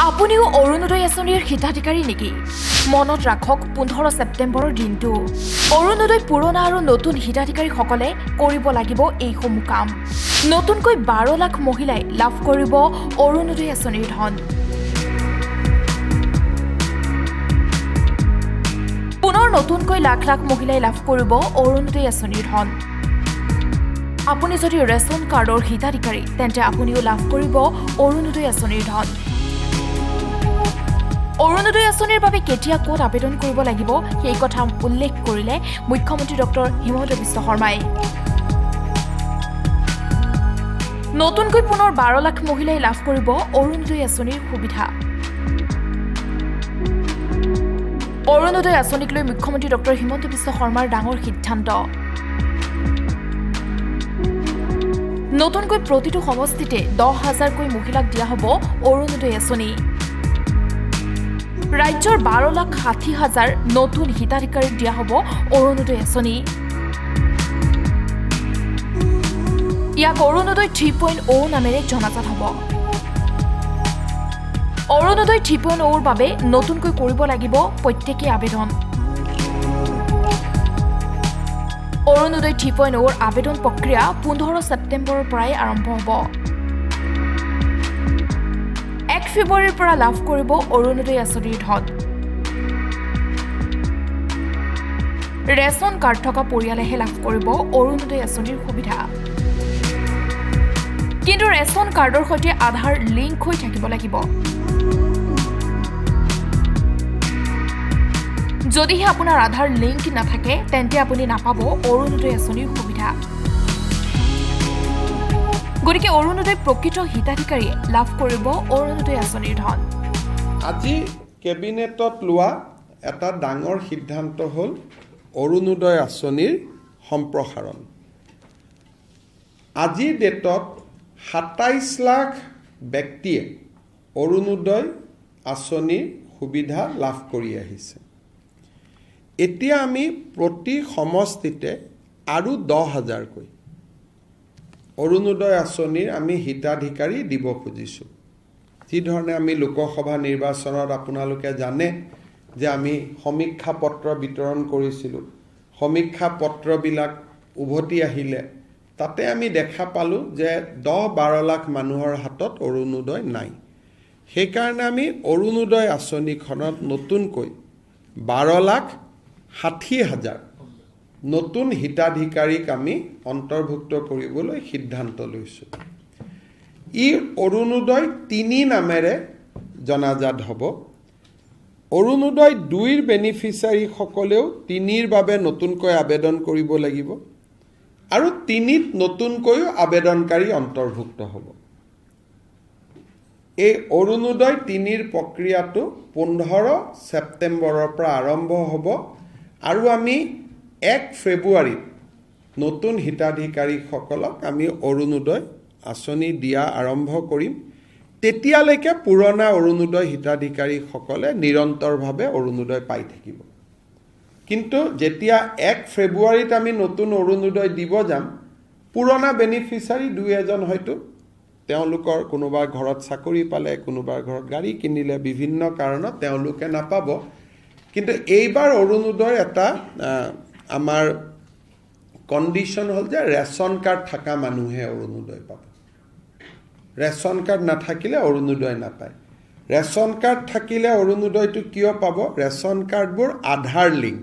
আপুনিও অৰুণোদয় আঁচনিৰ হিতাধিকাৰী নেকি? মনত ৰাখক 15 ছেপ্টেম্বৰৰ দিনটো। অৰুণোদয় পুৰণা আৰু নতুন হিতাধিকাৰীসকলে কৰিব লাগিব এইসমূহ কাম। নতুনকৈ 12 লাখ মহিলাই লাভ কৰিব অৰুণোদয় আঁচনিৰ ধন। পুনৰ নতুনকৈ লাখ লাখ মহিলাই লাভ কৰিব অৰুণোদয় আঁচনিৰ ধন। আপুনি যদি ৰেচন কাৰ্ডৰ হিতাধিকাৰী তেন্তে আপুনিও লাভ কৰিব অৰুণোদয় আঁচনিৰ ধন। অৰুণোদয় আঁচনিৰ বাবে কেতিয়া ক'ত আবেদন কৰিব লাগিব সেই কথা উল্লেখ কৰিলে মুখ্যমন্ত্ৰী ডক্টৰ হিমন্ত বিশ্ব শৰ্মাই। নতুনকৈ পুনৰ 12 লাখ মহিলাই লাভ কৰিব অৰুণোদয় আঁচনিৰ সুবিধা। অৰুণোদয় আঁচনিক লৈ মুখ্যমন্ত্ৰী ডক্টৰ হিমন্ত বিশ্ব শৰ্মাৰ ডাঙৰ সিদ্ধান্ত। নতুনকৈ প্ৰতিটো সমষ্টিতে 10,000কৈ মহিলাক দিয়া হ'ব অৰুণোদয় আঁচনি। ৰাজ্যৰ 12,60,000 নতুন হিতাধিকাৰীক দিয়া হ'ব অৰুণোদয় আঁচনি। ইয়াক অৰুণোদয় 3.0 নামেৰে জনাজাত হ'ব। অৰুণোদয় 3.0ৰ বাবে নতুনকৈ কৰিব লাগিব প্ৰত্যেকেই আবেদন। অৰুণোদয় 3.0ৰ আবেদন প্ৰক্ৰিয়া 15 ছেপ্টেম্বৰৰ পৰাই আৰম্ভ হ'ব। 1 ফেব্ৰুৱাৰীৰ পৰা লাভ কৰিব অৰুণোদয় আঁচনিৰ ধন। ৰেচন কাৰ্ড থকা পৰিয়ালেহে লাভ কৰিব অৰুণোদয় আঁচনিৰ সুবিধা। কিন্তু ৰেচন কাৰ্ডৰ সৈতে আধাৰ লিংক হৈ থাকিব লাগিব। যদিহে আপোনাৰ আধাৰ লিংক নাথাকে তেন্তে আপুনি নাপাব অৰুণোদয় আঁচনিৰ সুবিধা। গতিকে অৰুণোদয় প্ৰকৃত হিতাধিকাৰীয়ে লাভ কৰিব অৰুণোদয় আঁচনিৰ ধন। আজি কেবিনেটত লোৱা এটা ডাঙৰ সিদ্ধান্ত হ'ল অৰুণোদয় আঁচনিৰ সম্প্ৰসাৰণ। আজিৰ ডেটত 27 লাখ ব্যক্তিয়ে অৰুণোদয় আঁচনিৰ সুবিধা লাভ কৰি আহিছে। এতিয়া আমি প্ৰতি সমষ্টিতে আৰু 10,000কৈ অৰুণোদয় আঁচনিৰ আমি হিতাধিকাৰী দিব খুজিছোঁ। যিধৰণে আমি লোকসভা নিৰ্বাচনত আপোনালোকে জানে যে আমি সমীক্ষা পত্ৰ বিতৰণ কৰিছিলোঁ। সমীক্ষা পত্ৰবিলাক উভতি আহিলে তাতে আমি দেখা পালোঁ যে 10-12 লাখ মানুহৰ হাতত অৰুণোদয় নাই। সেইকাৰণে আমি অৰুণোদয় আঁচনিখনত নতুনকৈ 12,60,000 নতুন হিতাধিকাৰীক আমি অন্তৰ্ভুক্ত কৰিবলৈ সিদ্ধান্ত লৈছোঁ। ই অৰুণোদয় 3 নামেৰে জনাজাত হ'ব। অৰুণোদয় 2ৰ বেনিফিচিয়াৰীসকলেও 3ৰ বাবে নতুনকৈ আবেদন কৰিব লাগিব আৰু 3ত নতুনকৈও আবেদনকাৰী অন্তৰ্ভুক্ত হ'ব। এই অৰুণোদয় 3ৰ প্ৰক্ৰিয়াটো 15 ছেপ্টেম্বৰৰ পৰা আৰম্ভ হ'ব আৰু আমি 1 ফেব্ৰুৱাৰীত নতুন হিতাধিকাৰীসকলক আমি অৰুণোদয় আঁচনি দিয়া আৰম্ভ কৰিম। তেতিয়ালৈকে পুৰণা অৰুণোদয় হিতাধিকাৰীসকলে নিৰন্তৰভাৱে অৰুণোদয় পাই থাকিব। কিন্তু যেতিয়া 1 ফেব্ৰুৱাৰীত আমি নতুন অৰুণোদয় দিব যাম, পুৰণা বেনিফিচিয়াৰী 2-এজন হয়তো তেওঁলোকৰ কোনোবাৰ ঘৰত চাকৰি পালে, কোনোবাৰ ঘৰত গাড়ী কিনিলে, বিভিন্ন কাৰণত তেওঁলোকে নাপাব। কিন্তু এইবাৰ অৰুণোদয় এটা আমাৰ কণ্ডিশ্যন হ'ল যে ৰেচন কাৰ্ড থকা মানুহে অৰুণোদয় পাব। ৰেচন কাৰ্ড নাথাকিলে অৰুণোদয় নাপায়। ৰেচন কাৰ্ড থাকিলে অৰুণোদয়টো কিয় পাব? ৰেচন কাৰ্ডবোৰ আধাৰ লিংক।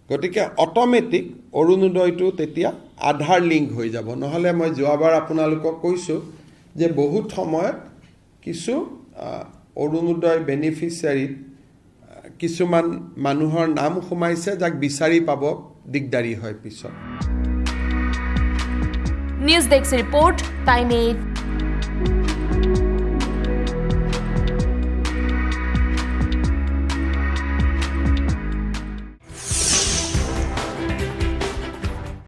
গতিকে অট'মেটিক অৰুণোদয়টো তেতিয়া আধাৰ লিংক হৈ যাব। নহ'লে মই যোৱাবাৰ আপোনালোকক কৈছোঁ যে বহুত সময়ত কিছু অৰুণোদয় বেনিফিচিয়াৰীত কিছুমান মানুহৰ নাম সোমাইছে যাক বিচাৰি পাব দিগদাৰী হয় পিছত। News desk report time 8।